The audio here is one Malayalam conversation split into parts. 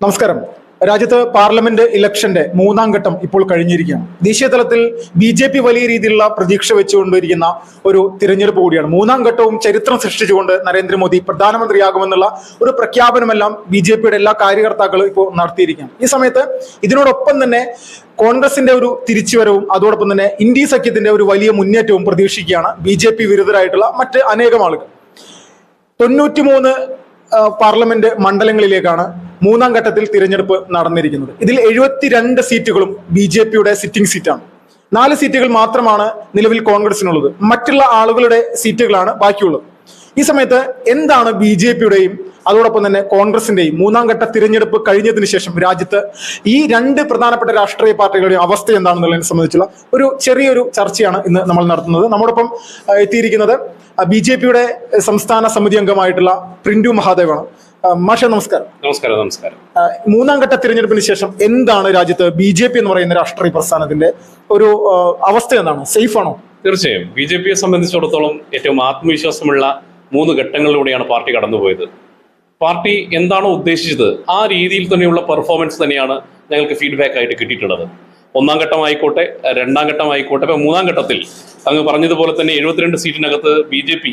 നമസ്കാരം. രാജ്യത്ത് പാർലമെന്റ് ഇലക്ഷന്റെ മൂന്നാം ഘട്ടം ഇപ്പോൾ കഴിഞ്ഞിരിക്കുകയാണ്. ദേശീയ തലത്തിൽ BJP വലിയ രീതിയിലുള്ള പ്രതീക്ഷ വെച്ചുകൊണ്ടിരിക്കുന്ന ഒരു തിരഞ്ഞെടുപ്പ് കൂടിയാണ്. മൂന്നാം ഘട്ടവും ചരിത്രം സൃഷ്ടിച്ചുകൊണ്ട് നരേന്ദ്രമോദി പ്രധാനമന്ത്രിയാകുമെന്നുള്ള ഒരു പ്രഖ്യാപനമെല്ലാം BJPയുടെ എല്ലാ കാര്യകർത്താക്കളും ഇപ്പോൾ നടത്തിയിരിക്കുകയാണ്. ഈ സമയത്ത് ഇതിനോടൊപ്പം തന്നെ കോൺഗ്രസിന്റെ ഒരു തിരിച്ചുവരവും അതോടൊപ്പം തന്നെ ഇന്ത്യ സഖ്യത്തിന്റെ ഒരു വലിയ മുന്നേറ്റവും പ്രതീക്ഷിക്കുകയാണ് BJP വിരുദ്ധരായിട്ടുള്ള മറ്റ് അനേകം ആളുകൾ. 93 പാർലമെന്റ് മണ്ഡലങ്ങളിലേക്കാണ് മൂന്നാം ഘട്ടത്തിൽ തിരഞ്ഞെടുപ്പ് നടന്നിരിക്കുന്നത്. ഇതിൽ 72 സീറ്റുകളും BJPയുടെ സിറ്റിംഗ് സീറ്റാണ്. 4 സീറ്റുകൾ മാത്രമാണ് നിലവിൽ കോൺഗ്രസിനുള്ളത്. മറ്റുള്ള ആളുകളുടെ സീറ്റുകളാണ് ബാക്കിയുള്ളത്. ഈ സമയത്ത് എന്താണ് BJPയുടെയും അതോടൊപ്പം തന്നെ കോൺഗ്രസിന്റെയും മൂന്നാം ഘട്ട തിരഞ്ഞെടുപ്പ് കഴിഞ്ഞതിന് ശേഷം രാജ്യത്ത് ഈ രണ്ട് പ്രധാനപ്പെട്ട രാഷ്ട്രീയ പാർട്ടികളുടെയും അവസ്ഥ എന്താണെന്നുള്ളതിനെ സംബന്ധിച്ചുള്ള ഒരു ചെറിയൊരു ചർച്ചയാണ് ഇന്ന് നമ്മൾ നടത്തുന്നത്. നമ്മോടൊപ്പം എത്തിയിരിക്കുന്നത് BJPയുടെ സംസ്ഥാന സമിതി അംഗമായിട്ടുള്ള പ്രിന്റു മഹാദേവാണ്. മാഷ നമസ്കാരം. നമസ്കാരം. മൂന്നാം ഘട്ട തിരഞ്ഞെടുപ്പിന് ശേഷം എന്താണ് രാജ്യത്ത് BJP എന്ന് പറയുന്ന രാഷ്ട്രീയ പ്രസ്ഥാനത്തിന്റെ ഒരു അവസ്ഥ എന്താണ്? സേഫ് ആണോ? തീർച്ചയായും BJPയെ സംബന്ധിച്ചിടത്തോളം ഏറ്റവും ആത്മവിശ്വാസമുള്ള 3 ഘട്ടങ്ങളിലൂടെയാണ് പാർട്ടി കടന്നുപോയത്. പാർട്ടി എന്താണോ ഉദ്ദേശിച്ചത് ആ രീതിയിൽ തന്നെയുള്ള പെർഫോമൻസ് തന്നെയാണ് ഞങ്ങൾക്ക് ഫീഡ്ബാക്ക് ആയിട്ട് കിട്ടിയിട്ടുള്ളത്. ഒന്നാം ഘട്ടമായിക്കോട്ടെ, രണ്ടാം ഘട്ടമായിക്കോട്ടെ, ഇപ്പൊ മൂന്നാം ഘട്ടത്തിൽ അങ്ങ് പറഞ്ഞതുപോലെ തന്നെ 72 സീറ്റിനകത്ത് BJP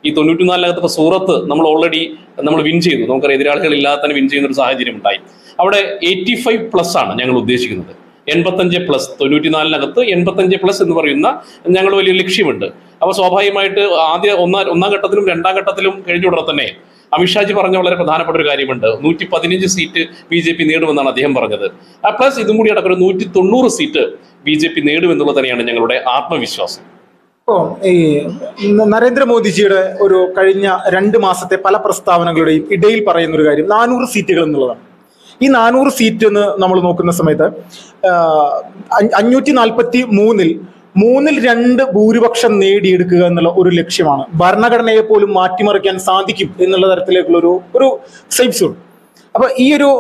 ഈ 94-നകത്ത് ഇപ്പൊ സൂറത്ത് നമ്മൾ വിൻ ചെയ്തു. നമുക്കറിയാം എതിരാളികളില്ലാതെ തന്നെ വിൻ ചെയ്യുന്ന ഒരു സാഹചര്യം ഉണ്ടായി. അവിടെ 85+ ആണ് ഞങ്ങൾ ഉദ്ദേശിക്കുന്നത്. 85+, 94-നകത്ത് 85+ എന്ന് പറയുന്ന ഞങ്ങൾ വലിയ ലക്ഷ്യമുണ്ട്. അപ്പൊ സ്വാഭാവികമായിട്ട് ഒന്നാം ഘട്ടത്തിലും രണ്ടാം ഘട്ടത്തിലും കഴിഞ്ഞുടനെ തന്നെ അമിത്ഷാജി പറഞ്ഞ വളരെ പ്രധാനപ്പെട്ട ഒരു കാര്യമുണ്ട്. 115 സീറ്റ് BJP നേടുമെന്നാണ് അദ്ദേഹം പറഞ്ഞത്. പ്ലസ് ഇതും കൂടി അടക്കം 190 സീറ്റ് BJP നേടുമെന്നുള്ളത് തന്നെയാണ് ഞങ്ങളുടെ ആത്മവിശ്വാസം. ഈ നരേന്ദ്രമോദിജിയുടെ ഒരു കഴിഞ്ഞ 2 മാസത്തെ പല പ്രസ്താവനകളുടെയും ഇടയിൽ പറയുന്ന ഒരു കാര്യം 400 സീറ്റുകൾ എന്നുള്ളതാണ്. ഈ 400 സീറ്റ് എന്ന് നമ്മൾ നോക്കുന്ന സമയത്ത് 543-ൽ 2/3 ഭൂരിപക്ഷം നേടിയെടുക്കുക എന്നുള്ള ഒരു ലക്ഷ്യമാണ്. ഭരണഘടനയെ പോലും മാറ്റിമറിക്കാൻ സാധിക്കും എന്നുള്ള തരത്തിലേക്കുള്ള ഒരു സേഫ് സോൺ. അപ്പൊ ഈ ഒരു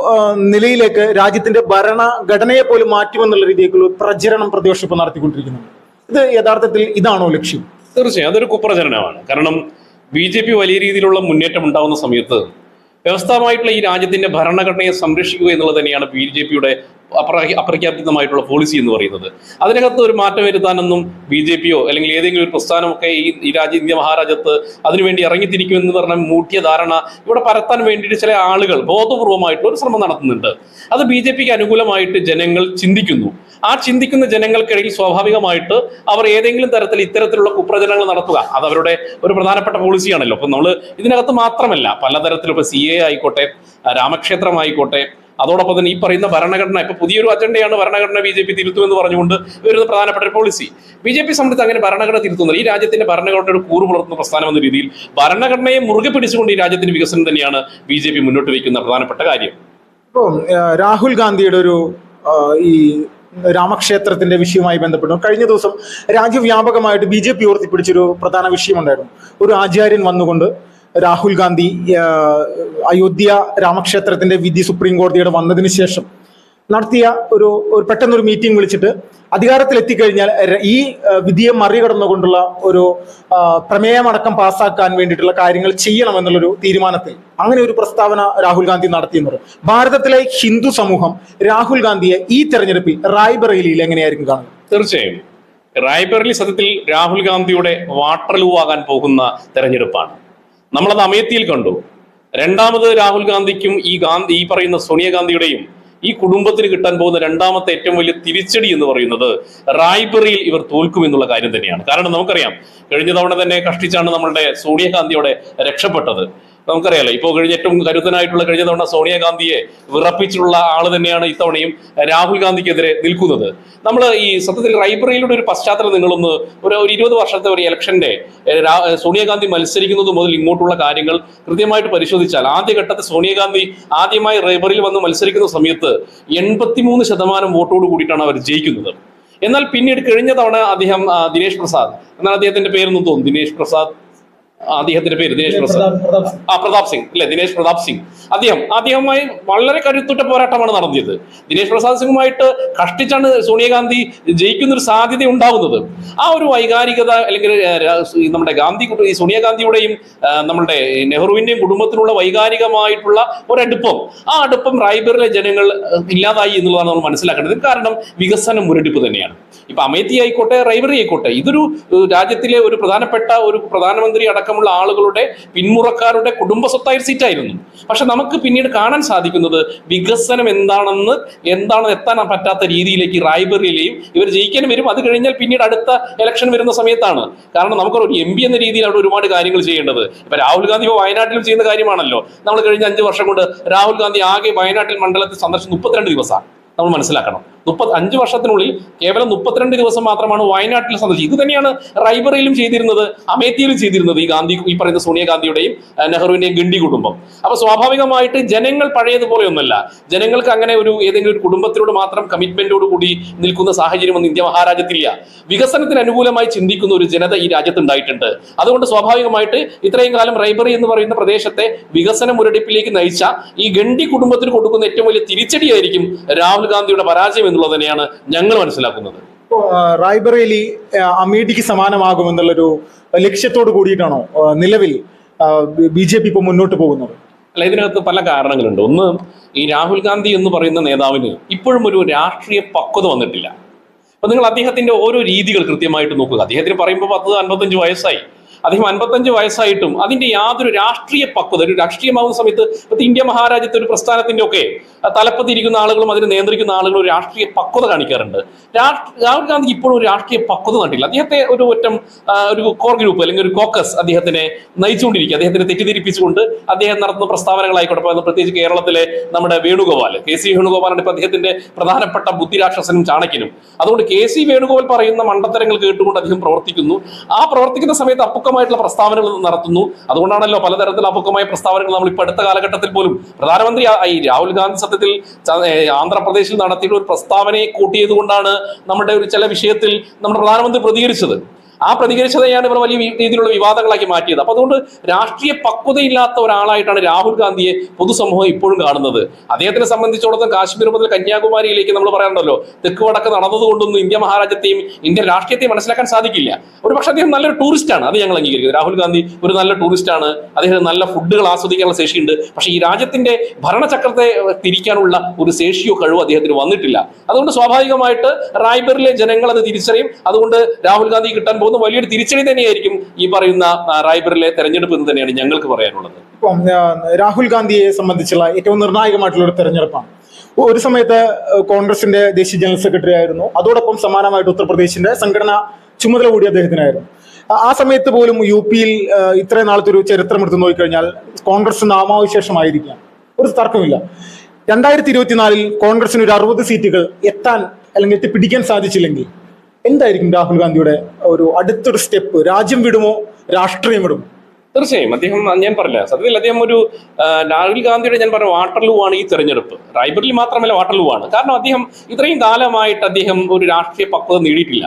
നിലയിലേക്ക് രാജ്യത്തിന്റെ ഭരണഘടനയെ പോലും മാറ്റുമെന്നുള്ള രീതിയിലേക്കുള്ള പ്രചരണം പ്രതിപക്ഷം ഇപ്പൊ നടത്തിക്കൊണ്ടിരിക്കുന്നുണ്ട്. ഇത് യഥാർത്ഥത്തിൽ ഇതാണോ ലക്ഷ്യം? തീർച്ചയായും അതൊരു കുപ്രചരണമാണ്. കാരണം BJP വലിയ രീതിയിലുള്ള മുന്നേറ്റം ഉണ്ടാകുന്ന സമയത്ത് വ്യവസ്ഥമായിട്ടുള്ള ഈ രാജ്യത്തിന്റെ ഭരണഘടനയെ സംരക്ഷിക്കുക എന്നുള്ളത് തന്നെയാണ് BJPയുടെ അപ്രഖ്യാപിതമായിട്ടുള്ള പോളിസി എന്ന് പറയുന്നത്. അതിനകത്ത് ഒരു മാറ്റം വരുത്താനൊന്നും BJPയോ അല്ലെങ്കിൽ ഏതെങ്കിലും ഒരു പ്രസ്ഥാനമൊക്കെ ഈ ഇന്ത്യ മഹാരാജ്യത്ത് അതിനുവേണ്ടി ഇറങ്ങിത്തിരിക്കുമെന്ന് പറഞ്ഞ മൂട്ടിയ ധാരണ ഇവിടെ പരത്താൻ വേണ്ടിയിട്ട് ചില ആളുകൾ ബോധപൂർവമായിട്ടുള്ള ഒരു ശ്രമം നടത്തുന്നുണ്ട്. അത് BJPക്ക് അനുകൂലമായിട്ട് ജനങ്ങൾ ചിന്തിക്കുന്നു. ആ ചിന്തിക്കുന്ന ജനങ്ങൾക്കിടയിൽ സ്വാഭാവികമായിട്ട് അവർ ഏതെങ്കിലും തരത്തിൽ ഇത്തരത്തിലുള്ള കുപ്രചരണങ്ങൾ നടത്തുക അത് അവരുടെ ഒരു പ്രധാനപ്പെട്ട പോളിസിയാണല്ലോ. അപ്പൊ നമ്മൾ ഇതിനകത്ത് മാത്രമല്ല പലതരത്തിലും ഇപ്പൊ CA ആയിക്കോട്ടെ, രാമക്ഷേത്രമായിക്കോട്ടെ, അതോടൊപ്പം തന്നെ ഈ പറയുന്ന ഭരണഘടന ഇപ്പൊ പുതിയൊരു അജണ്ടയാണ് ഭരണഘടന BJP തിരുത്തുമെന്ന് പറഞ്ഞുകൊണ്ട് വരുന്ന പ്രധാനപ്പെട്ട ഒരു പോളിസി. BJP സംബന്ധിച്ച് അങ്ങനെ ഭരണഘടന തിരുത്തുന്നത് ഈ രാജ്യത്തിന്റെ ഭരണഘടനയുടെ കൂറ് പുലർത്തുന്ന പ്രസ്ഥാനം എന്ന രീതിയിൽ ഭരണഘടനയെ മുറുകെ പിടിച്ചുകൊണ്ട് ഈ രാജ്യത്തിന്റെ വികസനം തന്നെയാണ് BJP മുന്നോട്ട് വയ്ക്കുന്ന പ്രധാനപ്പെട്ട കാര്യം. ഇപ്പോൾ രാഹുൽ ഗാന്ധിയുടെ ഒരു ഈ രാമക്ഷേത്രത്തിന്റെ വിഷയവുമായി ബന്ധപ്പെട്ടു കഴിഞ്ഞ ദിവസം രാജ്യവ്യാപകമായിട്ട് BJP ഉയർത്തിപ്പിടിച്ചൊരു പ്രധാന വിഷയമുണ്ടായിരുന്നു. ഒരു ആചാര്യൻ വന്നുകൊണ്ട് രാഹുൽ ഗാന്ധി അയോധ്യ രാമക്ഷേത്രത്തിന്റെ വിധി സുപ്രീം കോടതിയുടെ വന്നതിന് ശേഷം നടത്തിയ ഒരു പെട്ടെന്നൊരു മീറ്റിംഗ് വിളിച്ചിട്ട് അധികാരത്തിൽ എത്തിക്കഴിഞ്ഞാൽ ഈ വിധിയെ മറികടന്നുകൊണ്ടുള്ള ഒരു പ്രമേയമടക്കം പാസ്സാക്കാൻ വേണ്ടിയിട്ടുള്ള കാര്യങ്ങൾ ചെയ്യണമെന്നുള്ളൊരു തീരുമാനത്തിൽ അങ്ങനെ ഒരു പ്രസ്താവന രാഹുൽ ഗാന്ധി നടത്തിയെന്ന് പറയും. ഭാരതത്തിലെ ഹിന്ദു സമൂഹം രാഹുൽ ഗാന്ധിയെ ഈ തെരഞ്ഞെടുപ്പിൽ റായ്ബറേലിയിൽ എങ്ങനെയായിരിക്കും കാണുന്നത്? തീർച്ചയായും റായ്ബറേലി സത്യത്തിൽ രാഹുൽ ഗാന്ധിയുടെ വാട്ടർലൂ ആകാൻ പോകുന്ന തെരഞ്ഞെടുപ്പാണ്. നമ്മളത് അമേത്തിയിൽ കണ്ടു. രണ്ടാമത് രാഹുൽ ഗാന്ധിക്കും ഈ പറയുന്ന സോണിയാഗാന്ധിയുടെയും ഈ കുടുംബത്തിന് കിട്ടാൻ പോകുന്ന രണ്ടാമത്തെ ഏറ്റവും വലിയ തിരിച്ചടി എന്ന് പറയുന്നത് റായ്ബറേലിയിൽ ഇവർ തോൽക്കുമെന്നുള്ള കാര്യം തന്നെയാണ്. കാരണം നമുക്കറിയാം കഴിഞ്ഞ തവണ തന്നെ കഷ്ടിച്ചാണ് നമ്മളുടെ സോണിയാഗാന്ധിയോടെ രക്ഷപ്പെട്ടത്. നമുക്കറിയാലോ ഇപ്പോൾ ഏറ്റവും കരുത്തനായിട്ടുള്ള കഴിഞ്ഞ തവണ സോണിയാഗാന്ധിയെ വിറപ്പിച്ചിട്ടുള്ള ആള് തന്നെയാണ് ഇത്തവണയും രാഹുൽ ഗാന്ധിക്കെതിരെ നിൽക്കുന്നത്. നമ്മൾ ഈ സത്യത്തിൽ റായ്ബറേലിയുടെ ഒരു പശ്ചാത്തലം നിങ്ങളൊന്ന് ഒരു 20 വർഷത്തെ ഒരു ഇലക്ഷന്റെ സോണിയാഗാന്ധി മത്സരിക്കുന്നത് മുതൽ ഇങ്ങോട്ടുള്ള കാര്യങ്ങൾ കൃത്യമായിട്ട് പരിശോധിച്ചാൽ ആദ്യഘട്ടത്തിൽ സോണിയാഗാന്ധി ആദ്യമായി റായ്ബറേലിയിൽ വന്ന് മത്സരിക്കുന്ന സമയത്ത് 83% വോട്ടോട് കൂടിയിട്ടാണ് അവർ ജയിക്കുന്നത്. എന്നാൽ പിന്നീട് കഴിഞ്ഞ തവണ അദ്ദേഹം ദിനേശ് പ്രസാദ് എന്നാൽ അദ്ദേഹത്തിന്റെ പേരൊന്നും തോന്നുന്നു, ദിനേശ് പ്രസാദ് അദ്ദേഹത്തിന്റെ പേര് ദിനേശ് പ്രതാപ് സിംഗ് അല്ലെ, ദിനേശ് പ്രതാപ് സിംഗ്. അദ്ദേഹവുമായി വളരെ കരുത്തുറ്റ പോരാട്ടമാണ് നടത്തിയത്. ദിനേശ് പ്രസാദ് സിംഗുമായിട്ട് കഷ്ടിച്ചാണ് സോണിയാഗാന്ധി ജയിക്കുന്ന ഒരു സാധ്യത ഉണ്ടാകുന്നത്. ആ ഒരു വൈകാരികത അല്ലെങ്കിൽ നമ്മുടെ ഈ സോണിയാഗാന്ധിയുടെയും നമ്മുടെ നെഹ്റുവിന്റെയും കുടുംബത്തിനുള്ള വൈകാരികമായിട്ടുള്ള ഒരടുപ്പം, ആ അടുപ്പം റായ്ബറിലെ ജനങ്ങൾ ഇല്ലാതായി എന്നുള്ളതാണ് നമ്മൾ മനസ്സിലാക്കേണ്ടത്. കാരണം വികസന മുരടിപ്പ് തന്നെയാണ്. ഇപ്പൊ അമേത്തി ആയിക്കോട്ടെ, റൈബറി ആയിക്കോട്ടെ, ഇതൊരു രാജ്യത്തിലെ ഒരു പ്രധാനപ്പെട്ട ഒരു പ്രധാനമന്ത്രി അടക്കമുള്ള ആളുകളുടെ പിന്മുറക്കാരുടെ കുടുംബ സ്വത്തായ സീറ്റായിരുന്നു. പക്ഷെ നമുക്ക് പിന്നീട് കാണാൻ സാധിക്കുന്നത് വികസനം എന്താണെന്ന് എത്താൻ പറ്റാത്ത രീതിയിലേക്ക് റായ്ബറിയിലെയും ഇവർ ജയിക്കാനും വരും. അത് കഴിഞ്ഞാൽ പിന്നീട് അടുത്ത ഇലക്ഷൻ വരുന്ന സമയത്താണ്. കാരണം നമുക്കൊരു MP എന്ന രീതിയിൽ അവിടെ ഒരുപാട് കാര്യങ്ങൾ ചെയ്യേണ്ടത്. ഇപ്പൊ രാഹുൽ ഗാന്ധി ഇപ്പോൾ വയനാട്ടിലും ചെയ്യുന്ന കാര്യമാണല്ലോ. നമ്മൾ കഴിഞ്ഞ 5 വർഷം കൊണ്ട് രാഹുൽ ഗാന്ധി ആകെ വയനാട്ടിൽ മണ്ഡലത്തിൽ സന്ദർശിച്ച് 32 ദിവസമാണ്. നമ്മൾ മനസ്സിലാക്കണം. 5 വർഷത്തിനുള്ളിൽ കേവലം 32 ദിവസം മാത്രമാണ് വയനാട്ടിൽ സന്ദർശിച്ചത്. ഇത് തന്നെയാണ് റായ്ബറയിലും ചെയ്തിരുന്നത്, അമേത്തിയിലും ചെയ്തിരുന്നത് ഈ പറയുന്ന സോണിയാഗാന്ധിയുടെയും നെഹ്റുവിന്റെയും ഗണ്ഡി കുടുംബം. അപ്പൊ സ്വാഭാവികമായിട്ട് ജനങ്ങൾ പഴയതുപോലെയൊന്നുമല്ല. ജനങ്ങൾക്ക് അങ്ങനെ ഏതെങ്കിലും ഒരു കുടുംബത്തിനോട് മാത്രം കമ്മിറ്റ്മെന്റോട് കൂടി നിൽക്കുന്ന സാഹചര്യമൊന്നും ഇന്ത്യ മഹാരാജ്യത്തില്ല. വികസനത്തിന് അനുകൂലമായി ചിന്തിക്കുന്ന ഒരു ജനത ഈ രാജ്യത്ത് ഉണ്ടായിട്ടുണ്ട്. അതുകൊണ്ട് സ്വാഭാവികമായിട്ട് ഇത്രയും കാലം റൈബറി എന്ന് പറയുന്ന പ്രദേശത്തെ വികസന മുരടിപ്പിലേക്ക് നയിച്ച ഈ ഗണ്ഡി കുടുംബത്തിന് കൊടുക്കുന്ന ഏറ്റവും വലിയ തിരിച്ചടിയായിരിക്കും രാഹുൽ ഗാന്ധിയുടെ പരാജയം എന്നുള്ളത് തന്നെയാണ് ഞങ്ങൾ മനസ്സിലാക്കുന്നത്. റായ്ബറേലി അമേഠിക്ക് സമാനമാകുമെന്നുള്ളൊരു ലക്ഷ്യത്തോട് കൂടിയിട്ടാണോ നിലവിൽ BJP ഇപ്പോൾ മുന്നോട്ട് പോകുന്നത്? അല്ല, ഇതിനകത്ത് പല കാരണങ്ങളുണ്ട്. ഒന്ന്, ഈ രാഹുൽ ഗാന്ധി എന്ന് പറയുന്ന നേതാവിന് ഇപ്പോഴും ഒരു രാഷ്ട്രീയ പക്വത വന്നിട്ടില്ല. അപ്പൊ നിങ്ങൾ അദ്ദേഹത്തിന്റെ ഓരോ രീതികൾ കൃത്യമായിട്ട് നോക്കുക. അദ്ദേഹത്തിന് പറയുമ്പോൾ 55 വയസ്സായി. അദ്ദേഹം 55 വയസ്സായിട്ടും അതിന്റെ യാതൊരു രാഷ്ട്രീയ പക്വത, ഒരു രാഷ്ട്രീയമാവുന്ന സമയത്ത് ഇന്ത്യ മഹാരാജ്യത്തെ ഒരു പ്രസ്ഥാനത്തിന്റെ ഒക്കെ തലപ്പത്തിരിക്കുന്ന ആളുകളും അതിനെ നിയന്ത്രിക്കുന്ന ആളുകളും ഒരു രാഷ്ട്രീയ പക്വത കാണിക്കാറുണ്ട്. രാഹുൽ ഗാന്ധി ഇപ്പോഴും ഒരു രാഷ്ട്രീയ പക്വത കണ്ടില്ല. അദ്ദേഹത്തെ ഒരു കോർ ഗ്രൂപ്പ് അല്ലെങ്കിൽ ഒരു കോക്കസ് അദ്ദേഹത്തിനെ നയിച്ചുകൊണ്ടിരിക്കുക. അദ്ദേഹത്തിനെ തെറ്റിദ്ധരിപ്പിച്ചുകൊണ്ട് അദ്ദേഹം നടത്തുന്ന പ്രസ്താവനകളായിക്കോട്ടെ. പ്രത്യേകിച്ച് കേരളത്തിലെ നമ്മുടെ വേണുഗോപാൽ, KC വേണുഗോപാലാണ് ഇപ്പൊ അദ്ദേഹത്തിന്റെ പ്രധാനപ്പെട്ട ബുദ്ധിരാക്ഷസനും ചാണക്യനും. അതുകൊണ്ട് KC വേണുഗോപാൽ പറയുന്ന മണ്ടത്തരങ്ങൾ കേട്ടുകൊണ്ട് അദ്ദേഹം പ്രവർത്തിക്കുന്നു. ആ പ്രവർത്തിക്കുന്ന സമയത്ത് അപക്വമായിട്ടുള്ള പ്രസ്താവനകൾ നടത്തുന്നു. അതുകൊണ്ടാണല്ലോ പലതരത്തിലുള്ള അപക്വമായ പ്രസ്താവനകൾ നമ്മൾ ഇപ്പൊ അടുത്ത കാലഘട്ടത്തിൽ പോലും പ്രധാനമന്ത്രി രാഹുൽ ഗാന്ധി സത്യത്തിൽ ആന്ധ്രാപ്രദേശിൽ നടത്തിയിട്ടുള്ള ഒരു പ്രസ്താവനയെ കൂട്ടിയത് കൊണ്ടാണ് നമ്മുടെ ഒരു ചില വിഷയത്തിൽ നമ്മുടെ പ്രധാനമന്ത്രി പ്രതികരിച്ചത്. ആ പ്രതികരിച്ചതെയാണ് ഇവർ വലിയ രീതിയിലുള്ള വിവാദങ്ങളാക്കി മാറ്റിയത്. അപ്പൊ അതുകൊണ്ട് രാഷ്ട്രീയ പക്വതയില്ലാത്ത ഒരാളായിട്ടാണ് രാഹുൽ ഗാന്ധിയെ പൊതുസമൂഹം ഇപ്പോഴും കാണുന്നത്. അദ്ദേഹത്തിനെ സംബന്ധിച്ചിടത്തോളം കാശ്മീർ മുതൽ കന്യാകുമാരിയിലേക്ക് നമ്മൾ പറയാറുണ്ടല്ലോ, തെക്ക് വടക്ക് നടന്നതുകൊണ്ടൊന്നും ഇന്ത്യ മഹാരാജ്യത്തെയും ഇന്ത്യൻ രാഷ്ട്രീയത്തെയും മനസ്സിലാക്കാൻ സാധിക്കില്ല. ഒരുപക്ഷെ അദ്ദേഹം നല്ലൊരു ടൂറിസ്റ്റാണ്, അത് ഞങ്ങൾ അംഗീകരിക്കുന്നത്. രാഹുൽ ഗാന്ധി ഒരു നല്ല ടൂറിസ്റ്റാണ്, അദ്ദേഹം നല്ല ഫുഡുകൾ ആസ്വദിക്കാനുള്ള ശേഷിയുണ്ട്. പക്ഷേ ഈ രാജ്യത്തിന്റെ ഭരണചക്രത്തെ തിരിക്കാനുള്ള ഒരു ശേഷിയോ കഴിവോ അദ്ദേഹത്തിന് വന്നിട്ടില്ല. അതുകൊണ്ട് സ്വാഭാവികമായിട്ട് റായ്ബറിലെ ജനങ്ങൾ അത് തിരിച്ചറിയും. അതുകൊണ്ട് രാഹുൽ ഗാന്ധി കിട്ടാൻ പോകുന്ന വലിയൊരു തിരിച്ചടി തന്നെയായിരിക്കും ഈ പറയുന്ന റായ്ബറിലെ തെരഞ്ഞെടുപ്പ് എന്ന് തന്നെയാണ് ഞങ്ങൾക്ക് പറയാനുള്ളത്. ഇപ്പം രാഹുൽ ഗാന്ധിയെ സംബന്ധിച്ചുള്ള ഏറ്റവും നിർണായകമായിട്ടുള്ള ഒരു തെരഞ്ഞെടുപ്പാണ്. ഒരു സമയത്ത് കോൺഗ്രസിന്റെ ദേശീയ ജനറൽ സെക്രട്ടറി ആയിരുന്നു. അതോടൊപ്പം സമാനമായിട്ട് ഉത്തർപ്രദേശിന്റെ സംഘടനാ ചുമതല കൂടി അദ്ദേഹത്തിനായിരുന്നു. ആ സമയത്ത് പോലും UP ഇത്രയും നാളത്തെ ഒരു ചരിത്രം എടുത്ത് നോക്കിക്കഴിഞ്ഞാൽ കോൺഗ്രസ് നാമാവിശേഷമായിരിക്കാം, ഒരു തർക്കമില്ല. 2024 കോൺഗ്രസിന് ഒരു 60 സീറ്റുകൾ എത്താൻ അല്ലെങ്കിൽ എത്തിപ്പിടിക്കാൻ സാധിച്ചില്ലെങ്കിൽ എന്തായിരിക്കും രാഹുൽ ഗാന്ധിയുടെ ഒരു അടുത്തൊരു സ്റ്റെപ്പ്? രാജ്യം വിടുമോ, രാഷ്ട്രീയം വിടുമോ? തീർച്ചയായും അദ്ദേഹം, ഞാൻ പറഞ്ഞില്ല, സത്യത്തിൽ അദ്ദേഹം രാഹുൽ ഗാന്ധിയുടെ ഞാൻ പറഞ്ഞ വാട്ടർലൂ ആണ് ഈ തെരഞ്ഞെടുപ്പ്. റായ്ബറിൽ മാത്രമല്ല, വാട്ടർലൂ ആണ്. കാരണം അദ്ദേഹം ഇത്രയും കാലമായിട്ട് അദ്ദേഹം ഒരു രാഷ്ട്രീയ പക്വത നേടിയിട്ടില്ല.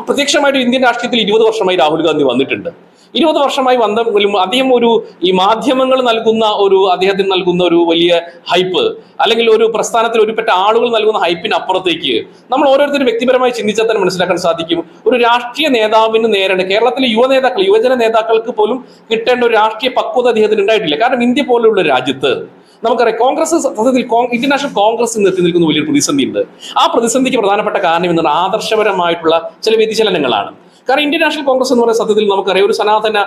പ്രത്യക്ഷമായിട്ട് ഇന്ത്യൻ രാഷ്ട്രീയത്തിൽ 20 വർഷമായി രാഹുൽ ഗാന്ധി വന്നിട്ടുണ്ട്. 20 വർഷമായി വന്നെങ്കിലും അദ്ദേഹം ഈ മാധ്യമങ്ങൾ നൽകുന്ന അദ്ദേഹത്തിന് നൽകുന്ന ഒരു വലിയ ഹൈപ്പ്, അല്ലെങ്കിൽ ഒരു പ്രസ്ഥാനത്തിൽ ഒരുപെട്ട ആളുകൾ നൽകുന്ന ഹൈപ്പിന് അപ്പുറത്തേക്ക് നമ്മൾ ഓരോരുത്തരും വ്യക്തിപരമായി ചിന്തിച്ചാൽ തന്നെ മനസ്സിലാക്കാൻ സാധിക്കും. ഒരു രാഷ്ട്രീയ നേതാവിന് നേരിടേണ്ട കേരളത്തിലെ യുവജന നേതാക്കൾക്ക് പോലും കിട്ടേണ്ട ഒരു രാഷ്ട്രീയ പക്വത അദ്ദേഹത്തിന് ഉണ്ടായിട്ടില്ല. കാരണം ഇന്ത്യ പോലെയുള്ള രാജ്യത്ത് നമുക്കറിയാം, കോൺഗ്രസ് സത്യത്തിൽ ഇന്റർനാഷണൽ കോൺഗ്രസ് എത്തി നിൽക്കുന്ന വലിയൊരു പ്രതിസന്ധി ഉണ്ട്. ആ പ്രതിസന്ധിക്ക് പ്രധാനപ്പെട്ട കാരണം എന്നുള്ള ആദർശപരമായിട്ടുള്ള ചില വ്യതിചലനങ്ങളാണ്. കാരണം ഇന്ത്യൻ നാഷണൽ കോൺഗ്രസ് എന്ന് പറയുന്ന സത്യത്തിൽ നമുക്കറിയാം ഒരു സനാതന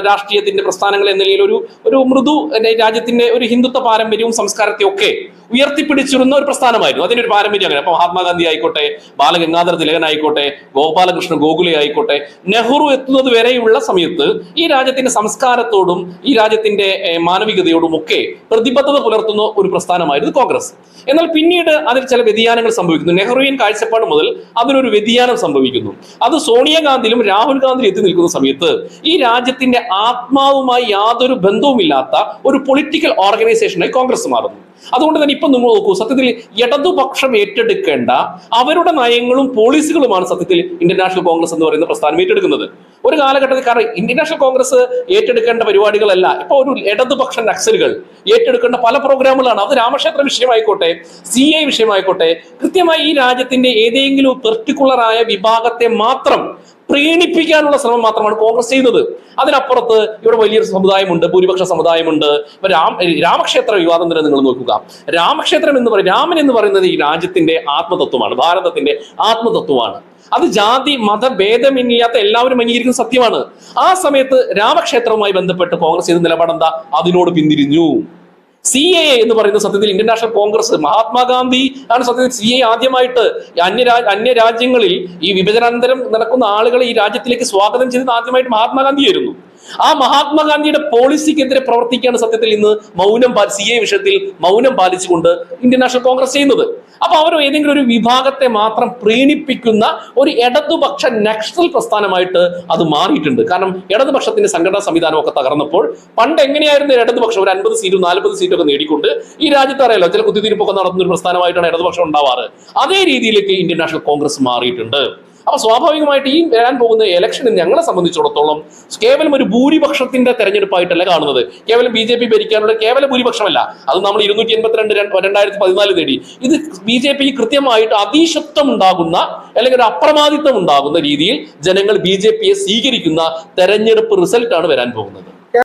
രാഷ്ട്രീയത്തിന്റെ പ്രസ്ഥാനങ്ങൾ എന്ന നിലയിൽ ഒരു മൃദു രാജ്യത്തിന്റെ ഒരു ഹിന്ദുത്വ പാരമ്പര്യവും സംസ്കാരത്തെയും ഒക്കെ ഉയർത്തിപ്പിടിച്ചിരുന്ന ഒരു പ്രസ്ഥാനമായിരുന്നു. അതിനൊരു പാരമ്പര്യം അങ്ങനെ. അപ്പൊ മഹാത്മാഗാന്ധി ആയിക്കോട്ടെ, ബാലഗംഗാധര തിലകൻ ആയിക്കോട്ടെ, ഗോപാലകൃഷ്ണ ഗോഖലെ ആയിക്കോട്ടെ, നെഹ്റു എത്തുന്നത് വരെയുള്ള സമയത്ത് ഈ രാജ്യത്തിന്റെ സംസ്കാരത്തോടും ഈ രാജ്യത്തിന്റെ മാനവികതയോടും ഒക്കെ പ്രതിബദ്ധത പുലർത്തുന്ന ഒരു പ്രസ്ഥാനമായിരുന്നു കോൺഗ്രസ്. എന്നാൽ പിന്നീട് അതിൽ ചില വ്യതിയാനങ്ങൾ സംഭവിക്കുന്നു. നെഹ്റുവിയൻ കാഴ്ചപ്പാട് മുതൽ അതിനൊരു വ്യതിയാനം സംഭവിക്കുന്നു. അത് സോണിയാഗാന്ധിയിലും രാഹുൽ ഗാന്ധിയിലും എത്തി നിൽക്കുന്ന സമയത്ത് ഈ രാജ്യത്തിന്റെ ആത്മാവുമായി യാതൊരു ബന്ധവുമില്ലാത്ത ഒരു പൊളിറ്റിക്കൽ ഓർഗനൈസേഷനായി കോൺഗ്രസ് മാറുന്നു. അതുകൊണ്ട് തന്നെ ഇപ്പൊ നിങ്ങൾ നോക്കൂ, സത്യത്തിൽ ഇടതുപക്ഷം ഏറ്റെടുക്കേണ്ട അവരുടെ നയങ്ങളും പോളിസികളുമാണ് സത്യത്തിൽ ഇന്ത്യൻ നാഷണൽ കോൺഗ്രസ് എന്ന് പറയുന്ന പ്രസ്ഥാനം ഏറ്റെടുക്കുന്നത്. ഒരു കാലഘട്ടത്തിൽ കാരണം ഇന്ത്യൻ നാഷണൽ കോൺഗ്രസ് ഏറ്റെടുക്കേണ്ട പരിപാടികളല്ല ഇപ്പൊ ഒരു ഇടതുപക്ഷ നക്സലുകൾ ഏറ്റെടുക്കേണ്ട പല പ്രോഗ്രാമുകളാണ്. അത് രാമക്ഷേത്ര വിഷയമായിക്കോട്ടെ, CA വിഷയമായിക്കോട്ടെ, കൃത്യമായി ഈ രാജ്യത്തിന്റെ ഏതെങ്കിലും പെർട്ടിക്കുലറായ വിഭാഗത്തെ മാത്രം പ്രീണിപ്പിക്കാനുള്ള ശ്രമം മാത്രമാണ് കോൺഗ്രസ് ചെയ്യുന്നത്. അതിനപ്പുറത്ത് ഇവിടെ വലിയൊരു സമുദായമുണ്ട്, ഭൂരിപക്ഷ സമുദായമുണ്ട്. ഇപ്പൊ രാമക്ഷേത്ര വിവാദം തന്നെ നിങ്ങൾ നോക്കുക. രാമക്ഷേത്രം എന്ന് പറയുന്നത്, രാമൻ എന്ന് പറയുന്നത് ഈ രാജ്യത്തിന്റെ ആത്മതത്വമാണ്, ഭാരതത്തിന്റെ ആത്മതത്വമാണ്. അത് ജാതി മത ഭേദമില്ലാത്ത എല്ലാവരും അംഗീകരിക്കുന്ന സത്യമാണ്. ആ സമയത്ത് രാമക്ഷേത്രവുമായി ബന്ധപ്പെട്ട് കോൺഗ്രസ് ചെയ്ത നിലപാടെന്താ? അതിനോട് പിന്തിരിഞ്ഞു. CAA എന്ന് പറയുന്ന സത്യത്തിൽ ഇന്ത്യൻ നാഷണൽ കോൺഗ്രസ്, മഹാത്മാഗാന്ധി ആണ് സത്യത്തിൽ CAA ആദ്യമായിട്ട് അന്യ രാജ്യങ്ങളിൽ ഈ വിഭജനാനന്തരം നടക്കുന്ന ആളുകളെ ഈ രാജ്യത്തിലേക്ക് സ്വാഗതം ചെയ്തത് ആദ്യമായിട്ട് മഹാത്മാഗാന്ധിയായിരുന്നു. ആ മഹാത്മാഗാന്ധിയുടെ പോളിസിക്കെതിരെ പ്രവർത്തിക്കുകയാണ് സത്യത്തിൽ ഇന്ന് CAA വിഷയത്തിൽ മൗനം പാലിച്ചുകൊണ്ട് ഇന്ത്യൻ നാഷണൽ കോൺഗ്രസ് ചെയ്യുന്നത്. അപ്പൊ അവർ ഏതെങ്കിലും ഒരു വിഭാഗത്തെ മാത്രം പ്രീണിപ്പിക്കുന്ന ഒരു ഇടതുപക്ഷ നക്സൽ പ്രസ്ഥാനമായിട്ട് അത് മാറിയിട്ടുണ്ട്. കാരണം ഇടതുപക്ഷത്തിന്റെ സംഘടനാ സംവിധാനമൊക്കെ തകർന്നപ്പോൾ പണ്ട് എങ്ങനെയായിരുന്നു ഇടതുപക്ഷം ഒരു 50 സീറ്റും 40 സീറ്റൊക്കെ നേടിക്കൊണ്ട് ഈ രാജ്യത്ത് അറിയാലോ ചില കുത്തിത്തിരിപ്പൊക്കെ നടത്തുന്ന ഒരു പ്രസ്ഥാനമായിട്ടാണ് ഇടതുപക്ഷം ഉണ്ടാവാറ്. അതേ രീതിയിലേക്ക് ഇന്ത്യൻ നാഷണൽ കോൺഗ്രസ് മാറിയിട്ടുണ്ട്. അപ്പൊ സ്വാഭാവികമായിട്ട് ഈ വരാൻ പോകുന്ന ഇലക്ഷന് ഞങ്ങളെ സംബന്ധിച്ചിടത്തോളം കേവലം ഒരു ഭൂരിപക്ഷത്തിന്റെ തെരഞ്ഞെടുപ്പായിട്ടല്ല കാണുന്നത്. കേവലം BJP ഭരിക്കാനുള്ള കേവല ഭൂരിപക്ഷമല്ല. അത് നമ്മൾ 282 2014 നേടി. ഇത് BJP കൃത്യമായിട്ട് അതീശത്വം ഉണ്ടാകുന്ന അല്ലെങ്കിൽ ഒരു അപ്രമാദിത്വം ഉണ്ടാകുന്ന രീതിയിൽ ജനങ്ങൾ BJPയെ സ്വീകരിക്കുന്ന തെരഞ്ഞെടുപ്പ് റിസൾട്ടാണ് വരാൻ പോകുന്നത്.